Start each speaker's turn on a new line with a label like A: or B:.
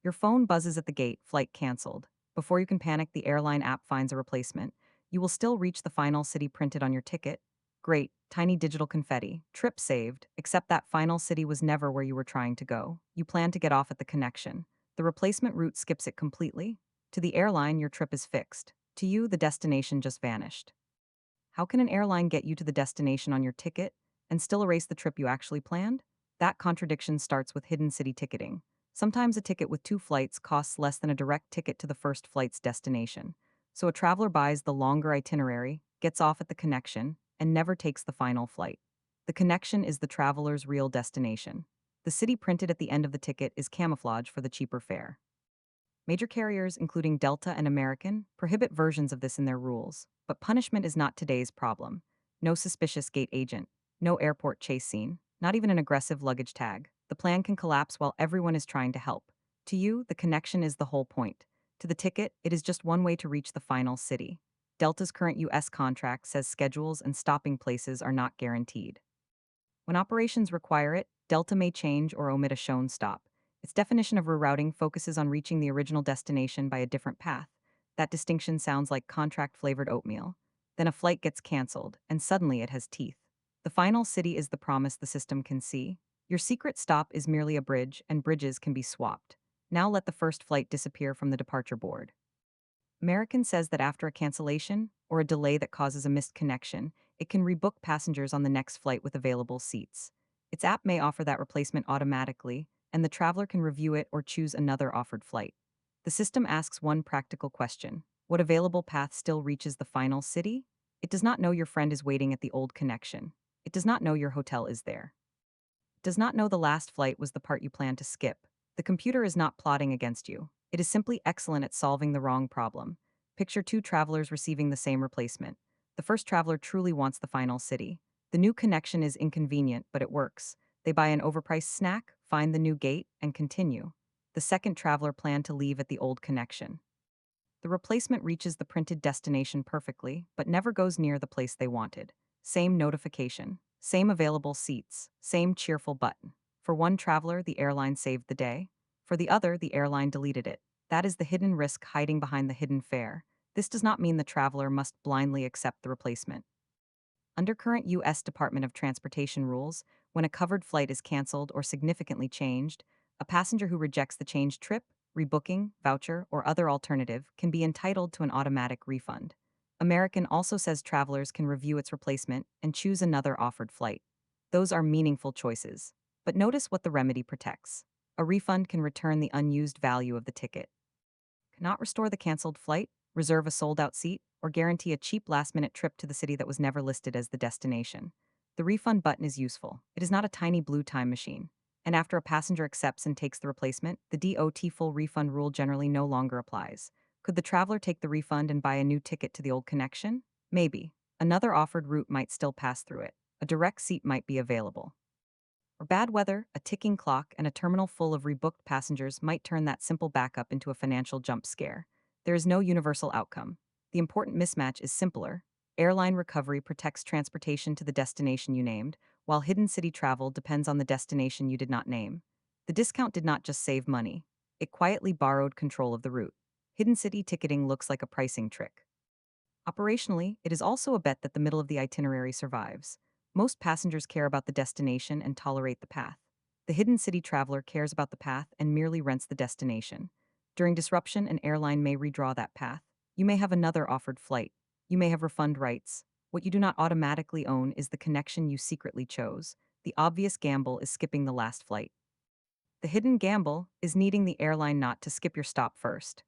A: Your phone buzzes at the gate, flight canceled. Before you can panic, the airline app finds a replacement. You will still reach the final city printed on your ticket. Great, tiny digital confetti. Trip saved, except that final city was never where you were trying to go. You plan to get off at the connection. The replacement route skips it completely. To the airline, your trip is fixed. To you, the destination just vanished. How can an airline get you to the destination on your ticket and still erase the trip you actually planned? That contradiction starts with hidden city ticketing. Sometimes a ticket with two flights costs less than a direct ticket to the first flight's destination. So a traveler buys the longer itinerary, gets off at the connection, and never takes the final flight. The connection is the traveler's real destination. The city printed at the end of the ticket is camouflage for the cheaper fare. Major carriers, including Delta and American, prohibit versions of this in their rules, but punishment is not today's problem. No suspicious gate agent, no airport chase scene, not even an aggressive luggage tag. The plan can collapse while everyone is trying to help. To you, the connection is the whole point. To the ticket, it is just one way to reach the final city. Delta's current US contract says schedules and stopping places are not guaranteed. When operations require it, Delta may change or omit a shown stop. Its definition of rerouting focuses on reaching the original destination by a different path. That distinction sounds like contract-flavored oatmeal. Then a flight gets canceled, and suddenly it has teeth. The final city is the promise the system can see. Your secret stop is merely a bridge, and bridges can be swapped. Now let the first flight disappear from the departure board. American says that after a cancellation, or a delay that causes a missed connection, it can rebook passengers on the next flight with available seats. Its app may offer that replacement automatically, and the traveler can review it or choose another offered flight. The system asks one practical question: what available path still reaches the final city? It does not know your friend is waiting at the old connection. It does not know your hotel is there. It does not know the last flight was the part you planned to skip. The computer is not plotting against you. It is simply excellent at solving the wrong problem. Picture two travelers receiving the same replacement. The first traveler truly wants the final city. The new connection is inconvenient, but it works. They buy an overpriced snack, find the new gate, and continue. The second traveler planned to leave at the old connection. The replacement reaches the printed destination perfectly, but never goes near the place they wanted. Same notification, same available seats, same cheerful button. For one traveler, the airline saved the day. For the other, the airline deleted it. That is the hidden risk hiding behind the hidden fare. This does not mean the traveler must blindly accept the replacement. Under current U.S. Department of Transportation rules, when a covered flight is canceled or significantly changed, a passenger who rejects the changed trip, rebooking, voucher, or other alternative can be entitled to an automatic refund. American also says travelers can review its replacement and choose another offered flight. Those are meaningful choices. But notice what the remedy protects. A refund can return the unused value of the ticket. Cannot restore the canceled flight, reserve a sold-out seat, or guarantee a cheap last-minute trip to the city that was never listed as the destination. The refund button is useful. It is not a tiny blue time machine. And after a passenger accepts and takes the replacement, the DOT full refund rule generally no longer applies. Could the traveler take the refund and buy a new ticket to the old connection? Maybe. Another offered route might still pass through it. A direct seat might be available. Or bad weather, a ticking clock, and a terminal full of rebooked passengers might turn that simple backup into a financial jump scare. There is no universal outcome. The important mismatch is simpler. Airline recovery protects transportation to the destination you named, while hidden city travel depends on the destination you did not name. The discount did not just save money. It quietly borrowed control of the route. Hidden city ticketing looks like a pricing trick. Operationally, it is also a bet that the middle of the itinerary survives. Most passengers care about the destination and tolerate the path. The hidden city traveler cares about the path and merely rents the destination. During disruption, an airline may redraw that path. You may have another offered flight. You may have refund rights. What you do not automatically own is the connection you secretly chose. The obvious gamble is skipping the last flight. The hidden gamble is needing the airline not to skip your stop first.